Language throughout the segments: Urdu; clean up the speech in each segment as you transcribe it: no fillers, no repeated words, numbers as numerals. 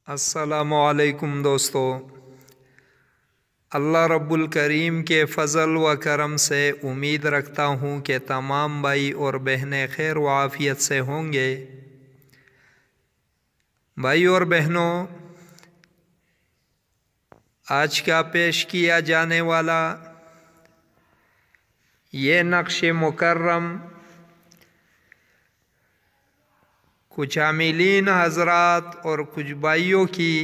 السلام علیکم دوستو، اللہ رب الکریم کے فضل و کرم سے امید رکھتا ہوں کہ تمام بھائی اور بہنیں خیر و عافیت سے ہوں گے۔ بھائی اور بہنوں، آج کا پیش کیا جانے والا یہ نقش مکرم کچھ عاملین حضرات اور کچھ بھائیوں کی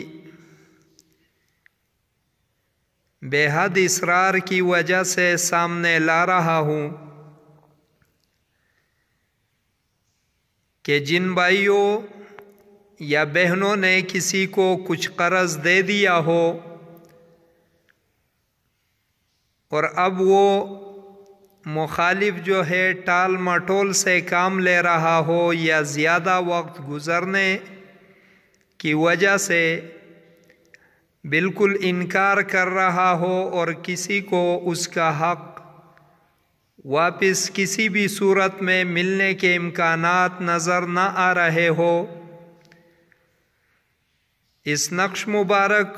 بے حد اصرار کی وجہ سے سامنے لا رہا ہوں کہ جن بھائیوں یا بہنوں نے کسی کو کچھ قرض دے دیا ہو اور اب وہ مخالف جو ہے ٹال مٹول سے کام لے رہا ہو یا زیادہ وقت گزرنے کی وجہ سے بالکل انکار کر رہا ہو اور کسی کو اس کا حق واپس کسی بھی صورت میں ملنے کے امکانات نظر نہ آ رہے ہو، اس نقش مبارک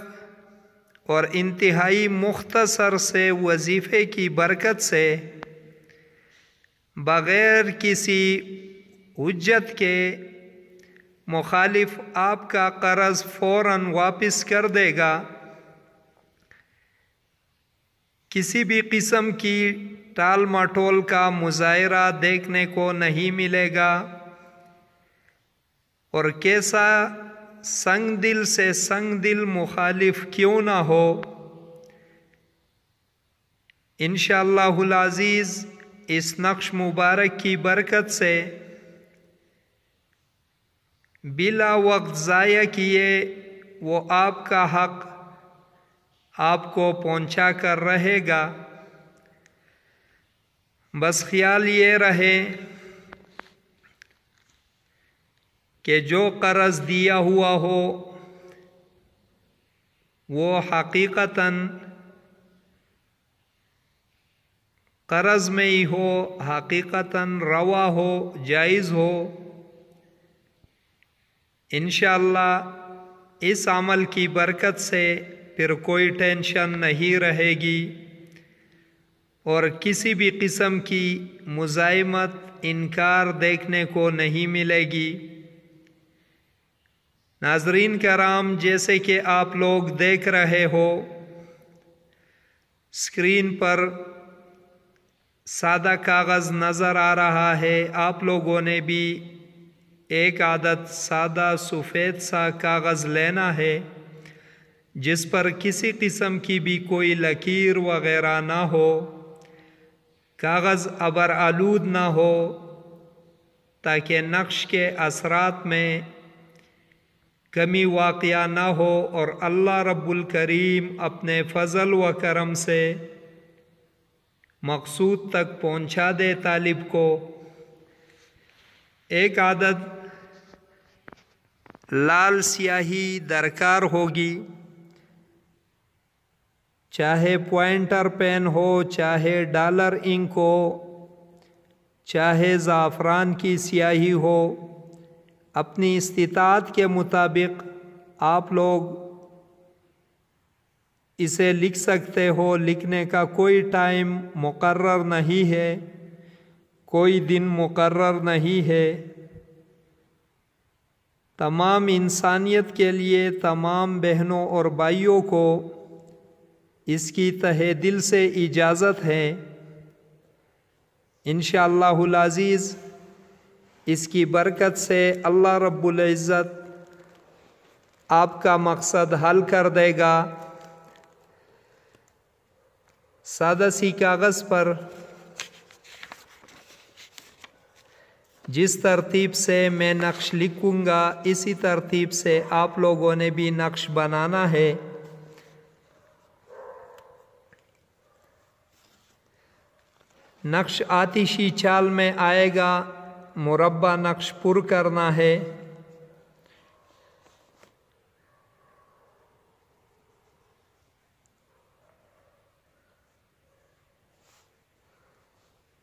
اور انتہائی مختصر سے وظیفے کی برکت سے بغیر کسی حجت کے مخالف آپ کا قرض فوراً واپس کر دے گا۔ کسی بھی قسم کی ٹال مٹول کا مظاہرہ دیکھنے کو نہیں ملے گا، اور کیسا سنگ دل سے سنگ دل مخالف کیوں نہ ہو، انشاءاللہ العزیز اس نقش مبارک کی برکت سے بلا وقت ضائع کیے وہ آپ کا حق آپ کو پہنچا کر رہے گا۔ بس خیال یہ رہے کہ جو قرض دیا ہوا ہو وہ حقیقتاً قرض میں ہی ہو، حقیقتاً روا ہو، جائز ہو۔ انشاءاللہ اس عمل کی برکت سے پھر کوئی ٹینشن نہیں رہے گی اور کسی بھی قسم کی مزاحمت، انکار دیکھنے کو نہیں ملے گی۔ ناظرین کرام، جیسے کہ آپ لوگ دیکھ رہے ہو اسکرین پر سادہ کاغذ نظر آ رہا ہے، آپ لوگوں نے بھی ایک عدد سادہ سفید سا کاغذ لینا ہے جس پر کسی قسم کی بھی کوئی لکیر وغیرہ نہ ہو، کاغذ ابر آلود نہ ہو، تاکہ نقش کے اثرات میں کمی واقع نہ ہو اور اللہ رب الکریم اپنے فضل و کرم سے مقصود تک پہنچا دے طالب کو۔ ایک عدد لال سیاہی درکار ہوگی، چاہے پوائنٹر پین ہو، چاہے ڈالر انک ہو، چاہے زعفران کی سیاہی ہو، اپنی استطاعت کے مطابق آپ لوگ اسے لکھ سکتے ہو۔ لکھنے کا کوئی ٹائم مقرر نہیں ہے، کوئی دن مقرر نہیں ہے۔ تمام انسانیت کے لیے، تمام بہنوں اور بھائیوں کو اس کی تہہ دل سے اجازت ہے۔ انشاءاللہ العزیز اس کی برکت سے اللہ رب العزت آپ کا مقصد حل کر دے گا۔ سادہ سی کاغذ پر جس ترتیب سے میں نقش لکھوں گا اسی ترتیب سے آپ لوگوں نے بھی نقش بنانا ہے۔ نقش آتشی چال میں آئے گا، مربع نقش پر کرنا ہے۔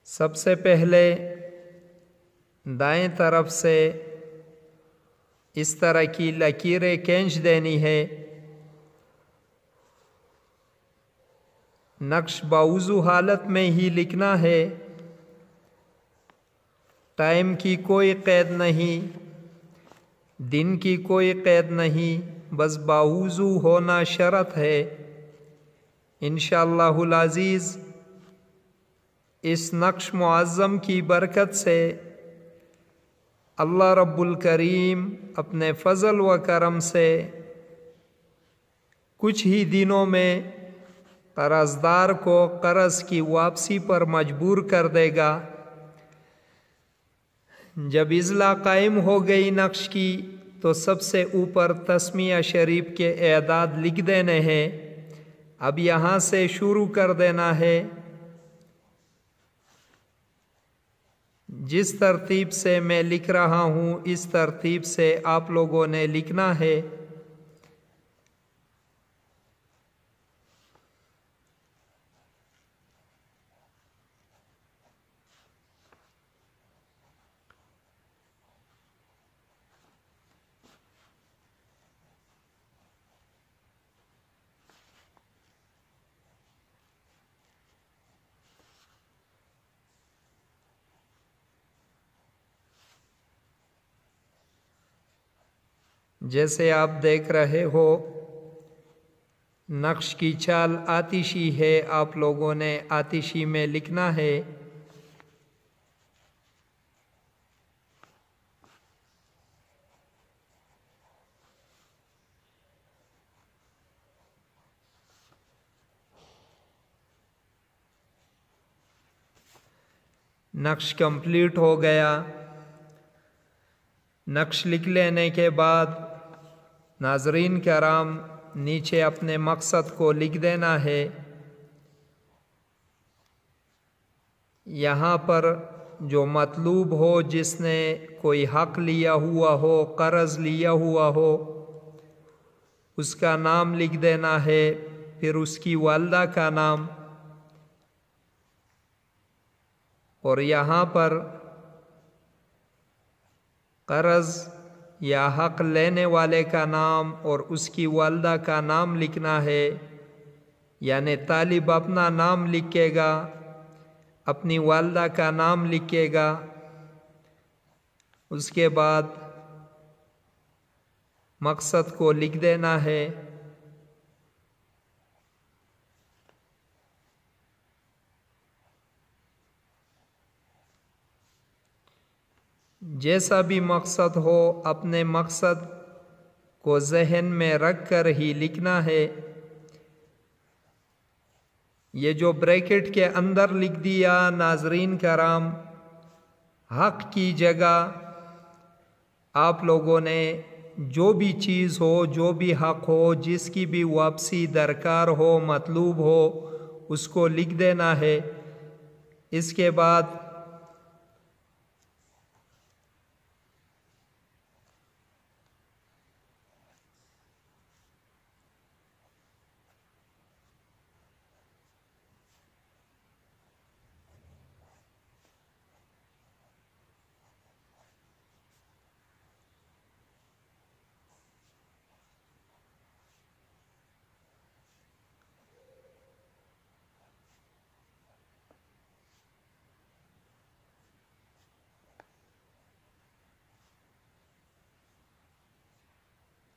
سب سے پہلے دائیں طرف سے اس طرح کی لکیریں کھینچ دینی ہے۔ نقش باوضو حالت میں ہی لکھنا ہے، ٹائم کی کوئی قید نہیں، دن کی کوئی قید نہیں، بس باوضو ہونا شرط ہے۔ انشاءاللہ العزیز اس نقش معظم کی برکت سے اللہ رب الکریم اپنے فضل و کرم سے کچھ ہی دنوں میں قرض دار کو قرض کی واپسی پر مجبور کر دے گا۔ جب اضلاع قائم ہو گئی نقش کی تو سب سے اوپر تسمیہ شریف کے اعداد لکھ دینے ہیں۔ اب یہاں سے شروع کر دینا ہے۔ جس ترتیب سے میں لکھ رہا ہوں اس ترتیب سے آپ لوگوں نے لکھنا ہے۔ جیسے آپ دیکھ رہے ہو نقش کی چال آتشی ہے، آپ لوگوں نے آتشی میں لکھنا ہے۔ نقش کمپلیٹ ہو گیا۔ نقش لکھ لینے کے بعد ناظرین کرام نیچے اپنے مقصد کو لکھ دینا ہے۔ یہاں پر جو مطلوب ہو، جس نے کوئی حق لیا ہوا ہو، قرض لیا ہوا ہو، اس کا نام لکھ دینا ہے، پھر اس کی والدہ کا نام، اور یہاں پر قرض یا حق لینے والے کا نام اور اس کی والدہ کا نام لکھنا ہے۔ یعنی طالب اپنا نام لکھے گا، اپنی والدہ کا نام لکھے گا، اس کے بعد مقصد کو لکھ دینا ہے۔ جیسا بھی مقصد ہو اپنے مقصد کو ذہن میں رکھ کر ہی لکھنا ہے۔ یہ جو بریکٹ کے اندر لکھ دیا ناظرین کرام، حق کی جگہ آپ لوگوں نے جو بھی چیز ہو، جو بھی حق ہو، جس کی بھی واپسی درکار ہو، مطلوب ہو، اس کو لکھ دینا ہے۔ اس کے بعد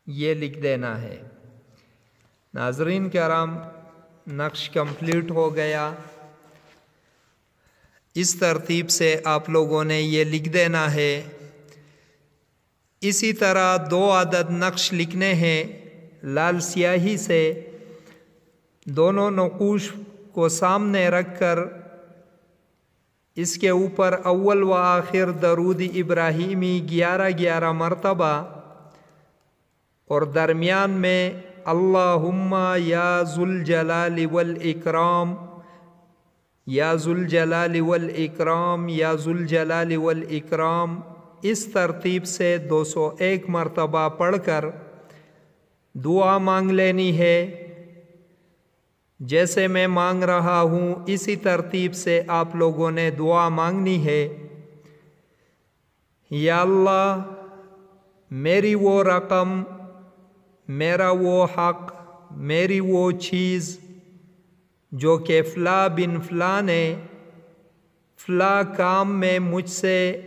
یہ لکھ دینا ہے۔ ناظرین کرام نقش کمپلیٹ ہو گیا۔ اس ترتیب سے آپ لوگوں نے یہ لکھ دینا ہے۔ اسی طرح 2 عدد نقش لکھنے ہیں لال سیاہی سے۔ دونوں نقوش کو سامنے رکھ کر اس کے اوپر اول و آخر درود ابراہیمی 11 مرتبہ، اور درمیان میں اللہم یا ذوالجلال والاکرام، یا ذوالجلال والاکرام، یا ذوالجلال والاکرام، اس ترتیب سے 201 مرتبہ پڑھ کر دعا مانگ لینی ہے۔ جیسے میں مانگ رہا ہوں اسی ترتیب سے آپ لوگوں نے دعا مانگنی ہے۔ یا اللہ، میری وہ رقم، میرا وہ حق، میری وہ چیز جو کہ فلاں بن فلاں نے فلاں کام میں مجھ سے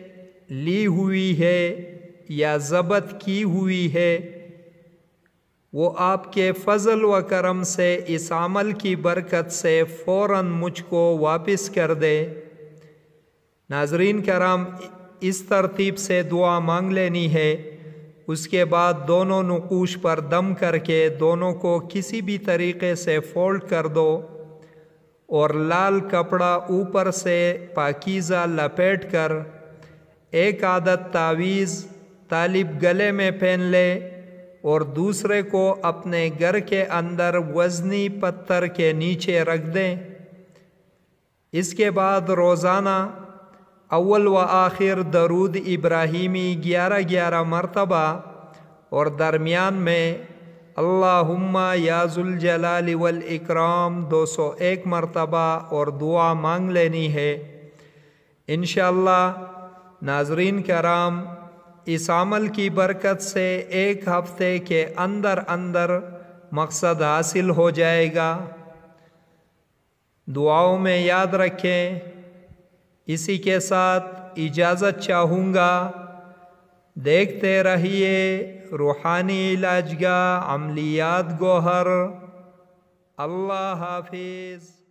لی ہوئی ہے یا ضبط کی ہوئی ہے، وہ آپ کے فضل و کرم سے اس عمل کی برکت سے فوراً مجھ کو واپس کر دے۔ ناظرین کرام، اس ترتیب سے دعا مانگ لینی ہے۔ اس کے بعد دونوں نقوش پر دم کر کے دونوں کو کسی بھی طریقے سے فولڈ کر دو اور لال کپڑا اوپر سے پاکیزہ لپیٹ کر ایک عدد تعویذ طالب گلے میں پہن لے اور دوسرے کو اپنے گھر کے اندر وزنی پتھر کے نیچے رکھ دیں۔ اس کے بعد روزانہ اول و آخر درود ابراہیمی 11 مرتبہ اور درمیان میں اللہم یا ذوالجلال والاکرام 201 مرتبہ اور دعا مانگ لینی ہے۔ انشاءاللہ ناظرین کرام، اس عمل کی برکت سے ایک ہفتے کے اندر مقصد حاصل ہو جائے گا۔ دعاؤں میں یاد رکھیں۔ اسی کے ساتھ اجازت چاہوں گا۔ دیکھتے رہیے روحانی علاج گاہ عملیات گوہر۔ اللہ حافظ۔